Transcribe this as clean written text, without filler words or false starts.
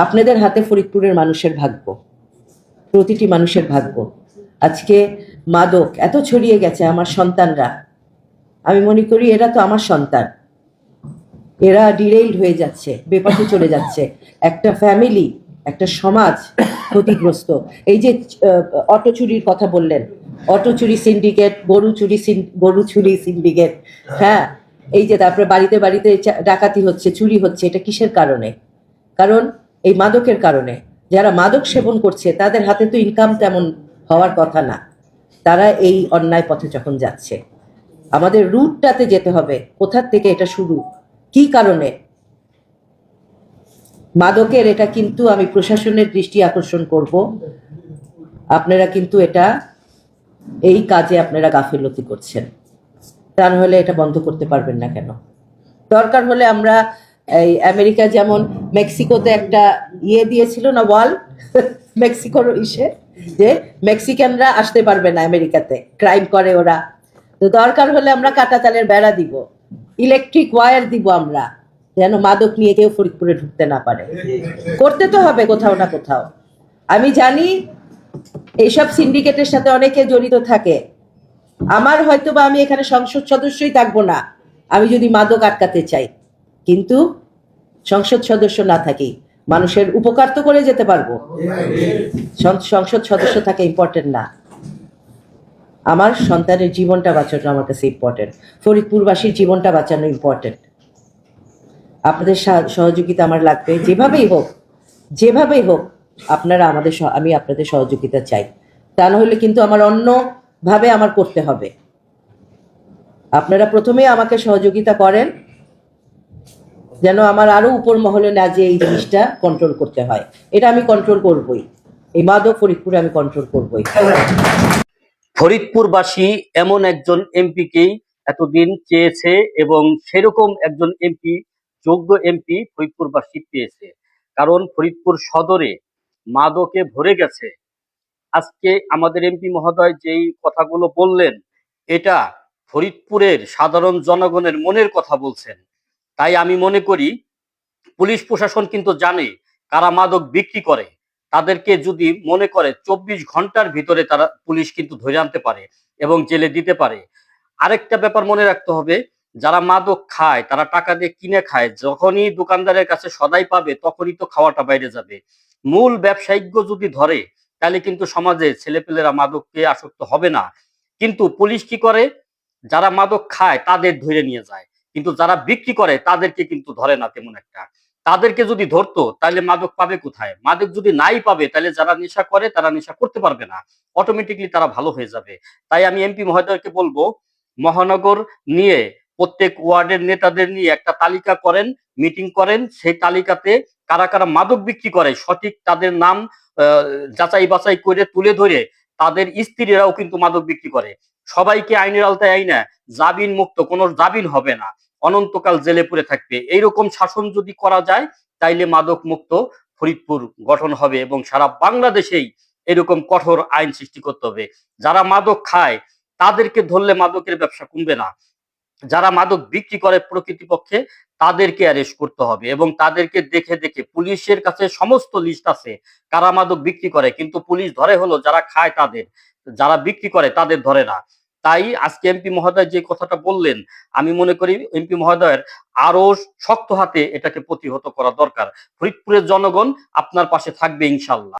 আপনাদের হাতে ফরিদপুরের মানুষের ভাগ্য, প্রতিটি মানুষের ভাগ্য। আজকে মাদক এত ছড়িয়ে গেছে, আমার সন্তানরা, আমি মনে করি এরা তো আমার সন্তান, এরা ডিরেইলড হয়ে যাচ্ছে, বেপথে চলে যাচ্ছে। একটা ফ্যামিলি, একটা সমাজ ক্ষতিগ্রস্ত। এই যে অটো চুরির কথা বললেন, অটো চুরি সিন্ডিকেট, গরু চুরি সিন্ডিকেট, হ্যাঁ, এই যে তারপরে বাড়িতে বাড়িতে ডাকাতি হচ্ছে, চুরি হচ্ছে, এটা কিসের কারণে? কারণ এই মাদকের কারণে। যারা মাদক সেবন করছে তাদের হাতে তো ইনকাম তেমন হওয়ার কথা না, তারা এই অন্যায় পথে যখন যাচ্ছে। আমাদের রুটটাতে যেতে হবে, কোথার থেকে এটা শুরু, কি কারণে মাদকের। এটা কিন্তু আমি প্রশাসনের দৃষ্টি আকর্ষণ করব, আপনারা কিন্তু এটা এই কাজে আপনারা গাফিলতি করছেন, তা নাহলে এটা বন্ধ করতে পারবেন না কেন? দরকার হলে আমরা এই আমেরিকা যেমন মেক্সিকোতে একটা দিয়েছিল না, ওয়াল, মেক্সিকোর ইসে, যে মেক্সিকানরা আসতে পারবে না আমেরিকাতে, ক্রাইম করে ওরা। তো দরকার হলে আমরা কাঁটা তালের বেড়া দিব, ইলেকট্রিক ওয়্যার দিব আমরা, যেন মাদক নিয়ে কেউ ফরিদপুরে ঢুকতে না পারে। করতে তো হবে কোথাও না কোথাও। আমি জানি এইসব সিন্ডিকেটের সাথে অনেকে জড়িত থাকে। আমার হয়তো বা আমি এখানে সংসদ সদস্যই থাকবো না আমি যদি মাদক আটকাতে চাই, কিন্তু সংসদ সদস্য না থাকি মানুষের উপকার তো করে যেতে পারবো। সংসদ সদস্য থাকা ইম্পর্টেন্ট না, আমার সন্তানের জীবনটা বাঁচানো আমার কাছে ইম্পর্টেন্ট, ফরিদপুরবাসীর জীবনটা বাঁচানো ইম্পর্টেন্ট। আপনাদের সহযোগিতা আমার লাগবে, যেভাবেই হোক, যেভাবেই হোক আপনারা আমাদের, আমি আপনাদের সহযোগিতা চাই। তা না হলে কিন্তু আমার অন্যভাবে আমার করতে হবে। আপনারা প্রথমে আমাকে সহযোগিতা করেন যেন আমার আরো উপর মহলে না যে এই জিনিসটা কন্ট্রোল করতে হয়। এটা আমি কন্ট্রোল করবই, এই মাদক ফরিদপুরে আমি কন্ট্রোল করবই। ফরিদপুরবাসী এমন একজন এমপিকেই এতদিন চেয়েছে এবং সেরকম একজন এমপি, যোগ্য এমপি ফরিদপুরবাসী পেয়েছে। কারণ ফরিদপুর সদরে মাদকে ভরে গেছে। আজকে আমাদের এমপি মহোদয় যেই কথাগুলো বললেন, এটা ফরিদপুরের সাধারণ জনগণের মনের কথা বলছেন। তাই আমি মনে করি পুলিশ প্রশাসন কিন্তু জানে কারা মাদক বিক্রি করে। তাদেরকে যদি মনে করে 24 ঘন্টার ভিতরে তারা পুলিশ কিন্তু ধরে আনতে পারে এবং জেলে দিতে পারে। আরেকটা ব্যাপার মনে রাখতে হবে, যারা মাদক খায় তারা টাকা দিয়ে কিনে খায়, যখনই দোকানদারের কাছে সদাই পাবে তখনই তো খাওয়াটা বাইরে যাবে। মূল ব্যবসায়িক যদি ধরে তাহলে কিন্তু সমাজে ছেলেপেলেরা মাদককে আসক্ত হবে না। কিন্তু পুলিশ কি করে, যারা মাদক খায় তাদের ধরে নিয়ে যায়, কিন্তু যারা বিক্রি করে তাদেরকে কিন্তু ধরে না তেমন একটা। তাদেরকে যদি ধরতো তাহলে মাদক পাবে কোথায়? মাদক যদি নাই পাবে তাহলে যারা নেশা করে তারা নেশা করতে পারবে না, অটোমেটিকলি তারা ভালো হয়ে যাবে। তাই আমি এমপি মহোদয়কে বলবো, মহানগর নিয়ে প্রত্যেক ওয়ার্ডের নেতাদের নিয়ে একটা তালিকা করেন, মিটিং করেন, সেই তালিকাতে কারা কারা মাদক বিক্রি করে সঠিক তাদের নাম যাচাই বাছাই করে তুলে ধরে, তাদের স্ত্রীরাও কিন্তু মাদক বিক্রি করে, সবাইকে আইনের আওতায় আইনা জামিন মুক্ত, কোনো জামিন হবে না, অনন্তকাল জেলে পুরে থাকবে। এইরকম শাসন যদি করা যায় তাইলে মাদক মুক্ত ফরিদপুর গঠন হবে এবং সারা বাংলাদেশেই এরকম কঠোর আইন সৃষ্টি করতে হবে। যারা মাদক খায় তাদেরকে ধরলে মাদকের ব্যবসা কমবে না, যারা মাদক বিক্রি করে প্রকৃতপক্ষে তাদেরকে অ্যারেস্ট করতে হবে এবং তাদেরকে দেখে দেখে, পুলিশের কাছে সমস্ত লিস্ট আছে কারা মাদক বিক্রি করে, কিন্তু পুলিশ ধরে হলো যারা খায় তাদের, যারা বিক্রি করে তাদের ধরে না। তাই আজকে এমপি মহোদয় যে কথাটা বললেন, আমি মনে করি এমপি মহোদয়ের আরো শক্ত হাতে এটাকে প্রতিহত করা দরকার। ফরিদপুরের জনগণ আপনার পাশে থাকবে ইনশাল্লাহ।